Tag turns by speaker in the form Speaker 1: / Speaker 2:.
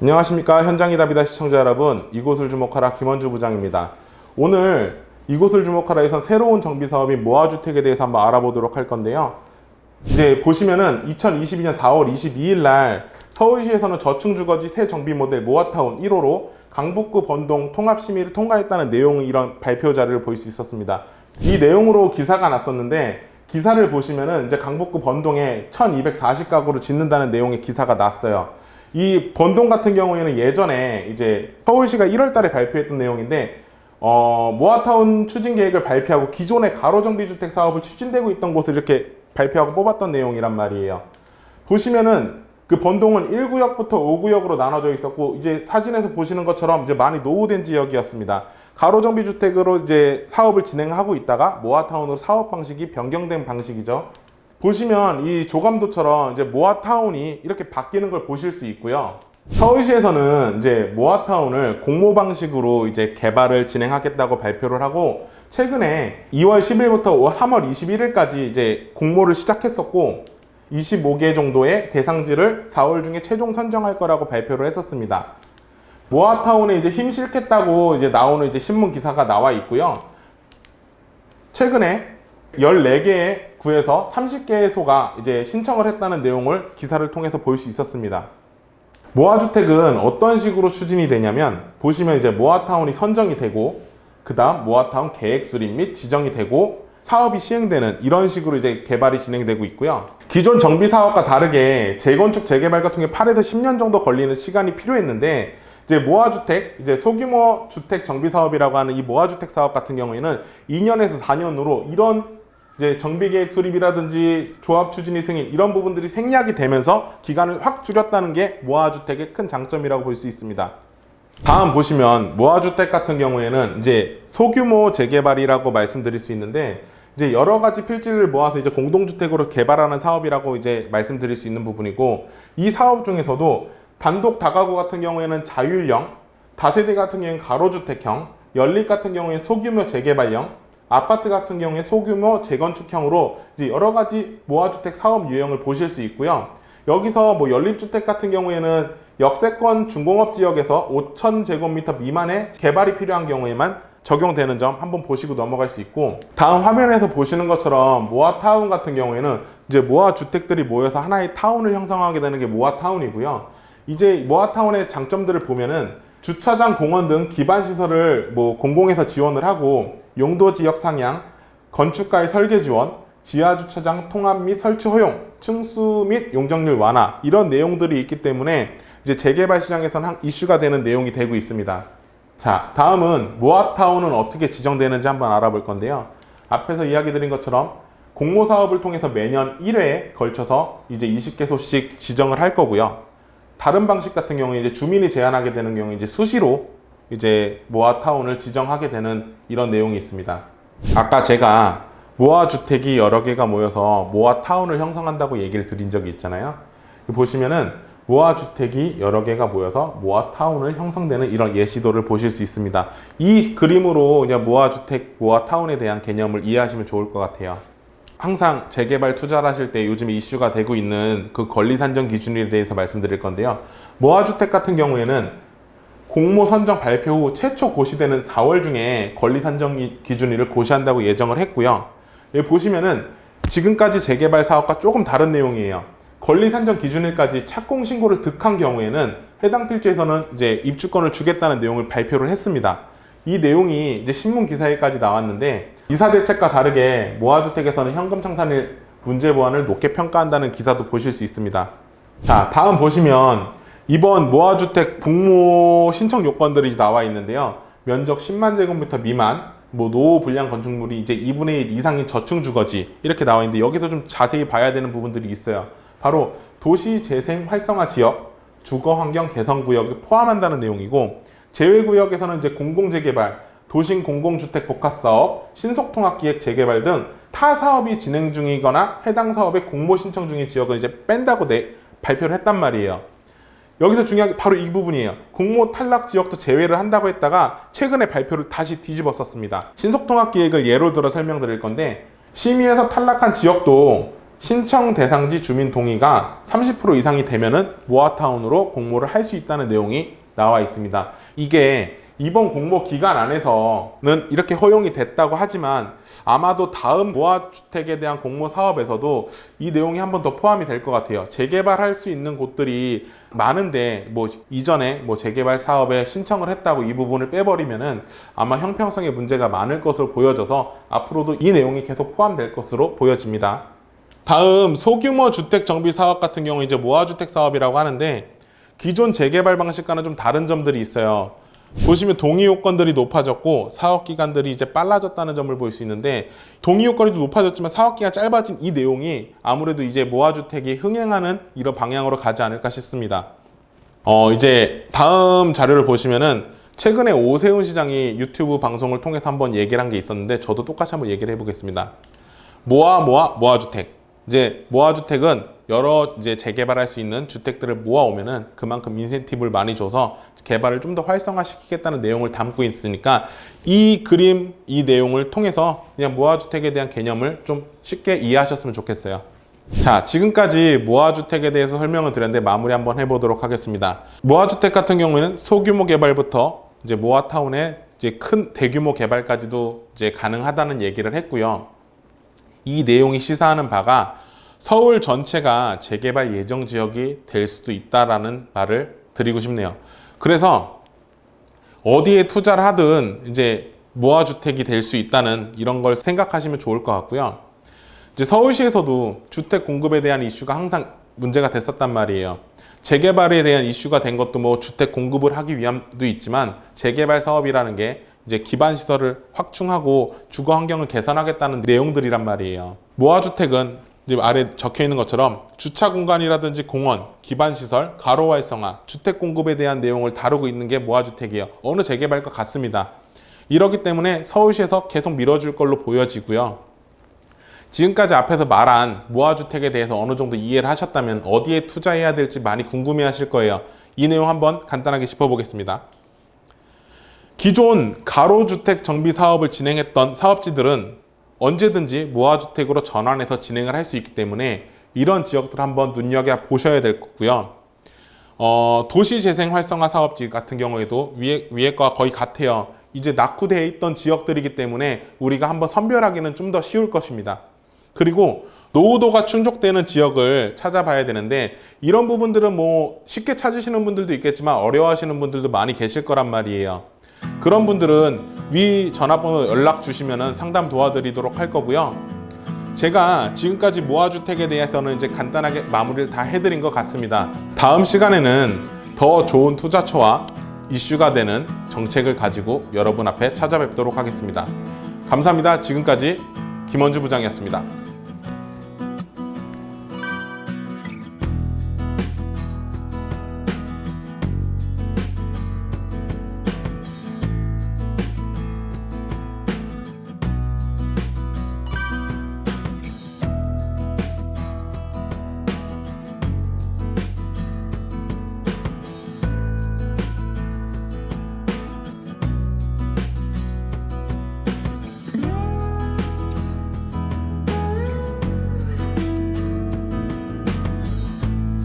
Speaker 1: 안녕하십니까. 현장이답이다 시청자 여러분, 이곳을 주목하라 김원주 부장입니다. 오늘 이곳을 주목하라에서 새로운 정비 사업인 모아주택에 대해서 한번 알아보도록 할 건데요. 이제 보시면은 2022년 4월 22일 날 서울시에서는 저층주거지 새 정비 모델 모아타운 1호로 강북구 번동 통합심의를 통과했다는 내용의 이런 발표 자료를 볼 수 있었습니다. 이 내용으로 기사가 났었는데, 기사를 보시면은 이제 강북구 번동에 1240가구를 짓는다는 내용의 기사가 났어요. 이 번동 같은 경우에는 예전에 이제 서울시가 1월 달에 발표했던 내용인데, 모아타운 추진 계획을 발표하고 기존의 가로정비주택 사업을 추진되고 있던 곳을 이렇게 발표하고 뽑았던 내용이란 말이에요. 보시면은 그 번동은 1구역부터 5구역으로 나눠져 있었고, 이제 사진에서 보시는 것처럼 이제 많이 노후된 지역이었습니다. 가로정비주택으로 이제 사업을 진행하고 있다가 모아타운으로 사업 방식이 변경된 방식이죠. 보시면 이 조감도처럼 이제 모아타운이 이렇게 바뀌는 걸 보실 수 있고요. 서울시에서는 이제 모아타운을 공모 방식으로 이제 개발을 진행하겠다고 발표를 하고, 최근에 2월 10일부터 3월 21일까지 이제 공모를 시작했었고, 25개 정도의 대상지를 4월 중에 최종 선정할 거라고 발표를 했었습니다. 모아타운에 이제 힘 실겠다고 이제 나오는 이제 신문 기사가 나와 있고요. 최근에 14개의 구에서 30개의 소가 이제 신청을 했다는 내용을 기사를 통해서 볼 수 있었습니다. 모아주택은 어떤 식으로 추진이 되냐면, 보시면 이제 모아타운이 선정이 되고, 그 다음 모아타운 계획 수립 및 지정이 되고 사업이 시행되는 이런 식으로 이제 개발이 진행되고 있고요. 기존 정비 사업과 다르게 재건축 재개발 같은 게 8에서 10년 정도 걸리는 시간이 필요했는데, 이제 모아주택, 이제 소규모 주택 정비 사업이라고 하는 이 모아주택 사업 같은 경우에는 2년에서 4년으로 이런 이제 정비계획 수립이라든지 조합 추진이 승인 이런 부분들이 생략이 되면서 기간을 확 줄였다는 게 모아주택의 큰 장점이라고 볼 수 있습니다. 다음 보시면 모아주택 같은 경우에는 이제 소규모 재개발이라고 말씀드릴 수 있는데, 이제 여러 가지 필지를 모아서 이제 공동주택으로 개발하는 사업이라고 이제 말씀드릴 수 있는 부분이고, 이 사업 중에서도 단독 다가구 같은 경우에는 자율형, 다세대 같은 경우에는 가로주택형, 연립 같은 경우에는 소규모 재개발형, 아파트 같은 경우에 소규모 재건축형으로 이제 여러 가지 모아주택 사업 유형을 보실 수 있고요. 여기서 뭐 연립주택 같은 경우에는 역세권 중공업 지역에서 5,000제곱미터 미만의 개발이 필요한 경우에만 적용되는 점 한번 보시고 넘어갈 수 있고, 다음 화면에서 보시는 것처럼 모아타운 같은 경우에는 이제 모아주택들이 모여서 하나의 타운을 형성하게 되는 게 모아타운이고요. 이제 모아타운의 장점들을 보면은 주차장, 공원 등 기반 시설을 뭐 공공에서 지원을 하고, 용도 지역 상향, 건축가의 설계 지원, 지하 주차장 통합 및 설치 허용, 층수 및 용적률 완화 이런 내용들이 있기 때문에 이제 재개발 시장에서는 이슈가 되는 내용이 되고 있습니다. 자, 다음은 모아타운은 어떻게 지정되는지 한번 알아볼 건데요. 앞에서 이야기 드린 것처럼 공모 사업을 통해서 매년 1회에 걸쳐서 이제 20개소씩 지정을 할 거고요. 다른 방식 같은 경우에 이제 주민이 제안하게 되는 경우에 이제 수시로 이제 모아타운을 지정하게 되는 이런 내용이 있습니다. 아까 제가 모아주택이 여러 개가 모여서 모아타운을 형성한다고 얘기를 드린 적이 있잖아요. 보시면은 모아주택이 여러 개가 모여서 모아타운을 형성되는 이런 예시도를 보실 수 있습니다. 이 그림으로 그냥 모아주택, 모아타운에 대한 개념을 이해하시면 좋을 것 같아요. 항상 재개발 투자를 하실 때 요즘에 이슈가 되고 있는 그 권리산정 기준에 대해서 말씀드릴 건데요. 모아주택 같은 경우에는 공모 선정 발표 후 최초 고시되는 4월 중에 권리산정 기준일을 고시한다고 예정을 했고요. 여기 보시면은 지금까지 재개발 사업과 조금 다른 내용이에요. 권리산정 기준일까지 착공 신고를 득한 경우에는 해당 필지에서는 이제 입주권을 주겠다는 내용을 발표를 했습니다. 이 내용이 이제 신문 기사에까지 나왔는데, 이사 대책과 다르게 모아주택에서는 현금 청산일 문제 보완을 높게 평가한다는 기사도 보실 수 있습니다. 자, 다음 보시면 이번 모아주택 공모 신청 요건들이 나와 있는데요. 면적 10만 제곱미터 미만, 뭐 노후 불량 건축물이 이제 2분의 1 이상인 저층 주거지 이렇게 나와 있는데, 여기서 좀 자세히 봐야 되는 부분들이 있어요. 바로 도시 재생 활성화 지역, 주거 환경 개선 구역을 포함한다는 내용이고, 제외 구역에서는 이제 공공재개발, 도심 공공주택 복합사업, 신속통합기획 재개발 등 타 사업이 진행 중이거나 해당 사업의 공모 신청 중인 지역을 이제 뺀다고 발표를 했단 말이에요. 여기서 중요한 게 바로 이 부분이에요. 공모 탈락 지역도 제외를 한다고 했다가 최근에 발표를 다시 뒤집었었습니다. 신속통합기획을 예로 들어 설명드릴 건데, 심의에서 탈락한 지역도 신청 대상지 주민 동의가 30% 이상이 되면은 모아타운으로 공모를 할 수 있다는 내용이 나와 있습니다. 이게 이번 공모 기간 안에서는 이렇게 허용이 됐다고 하지만 아마도 다음 모아주택에 대한 공모 사업에서도 이 내용이 한 번 더 포함이 될 것 같아요. 재개발할 수 있는 곳들이 많은데 뭐 이전에 뭐 재개발 사업에 신청을 했다고 이 부분을 빼버리면은 아마 형평성에 문제가 많을 것으로 보여져서 앞으로도 이 내용이 계속 포함될 것으로 보여집니다. 다음 소규모 주택 정비 사업 같은 경우 이제 모아주택 사업이라고 하는데 기존 재개발 방식과는 좀 다른 점들이 있어요. 보시면 동의 요건들이 높아졌고 사업 기간들이 이제 빨라졌다는 점을 볼 수 있는데 동의 요건이 높아졌지만 사업 기간이 짧아진 이 내용이 아무래도 이제 모아주택이 흥행하는 이런 방향으로 가지 않을까 싶습니다. 이제 다음 자료를 보시면은 최근에 오세훈 시장이 유튜브 방송을 통해서 한번 얘기를 한 게 있었는데 저도 똑같이 한번 얘기를 해보겠습니다. 모아주택. 이제 모아주택은 여러 이제 재개발할 수 있는 주택들을 모아오면은 그만큼 인센티브를 많이 줘서 개발을 좀 더 활성화시키겠다는 내용을 담고 있으니까 이 그림, 이 내용을 통해서 그냥 모아주택에 대한 개념을 좀 쉽게 이해하셨으면 좋겠어요. 자, 지금까지 모아주택에 대해서 설명을 드렸는데 마무리 한번 해보도록 하겠습니다. 모아주택 같은 경우에는 소규모 개발부터 이제 모아타운의 이제 큰 대규모 개발까지도 이제 가능하다는 얘기를 했고요. 이 내용이 시사하는 바가 서울 전체가 재개발 예정 지역이 될 수도 있다라는 말을 드리고 싶네요. 그래서 어디에 투자를 하든 이제 모아주택이 될 수 있다는 이런 걸 생각하시면 좋을 것 같고요. 이제 서울시에서도 주택 공급에 대한 이슈가 항상 문제가 됐었단 말이에요. 재개발에 대한 이슈가 된 것도 뭐 주택 공급을 하기 위함도 있지만 재개발 사업이라는 게 이제 기반 시설을 확충하고 주거 환경을 개선하겠다는 내용들이란 말이에요. 모아주택은 이제 아래 적혀 있는 것처럼 주차 공간이라든지 공원, 기반 시설, 가로 활성화, 주택 공급에 대한 내용을 다루고 있는 게 모아주택이에요. 어느 재개발과 같습니다. 이렇기 때문에 서울시에서 계속 밀어줄 걸로 보여지고요. 지금까지 앞에서 말한 모아주택에 대해서 어느 정도 이해를 하셨다면 어디에 투자해야 될지 많이 궁금해 하실 거예요. 이 내용 한번 간단하게 짚어보겠습니다. 기존 가로주택 정비 사업을 진행했던 사업지들은 언제든지 모아주택으로 전환해서 진행을 할 수 있기 때문에 이런 지역들 한번 눈여겨보셔야 될 거고요. 도시재생 활성화 사업지 같은 경우에도 위에 거와 거의 같아요. 이제 낙후되어 있던 지역들이기 때문에 우리가 한번 선별하기는 좀 더 쉬울 것입니다. 그리고 노후도가 충족되는 지역을 찾아봐야 되는데 이런 부분들은 뭐 쉽게 찾으시는 분들도 있겠지만 어려워하시는 분들도 많이 계실 거란 말이에요. 그런 분들은 위 전화번호 연락 주시면 상담 도와드리도록 할 거고요. 제가 지금까지 모아주택에 대해서는 이제 간단하게 마무리를 다 해드린 것 같습니다. 다음 시간에는 더 좋은 투자처와 이슈가 되는 정책을 가지고 여러분 앞에 찾아뵙도록 하겠습니다. 감사합니다. 지금까지 김원주 부장이었습니다.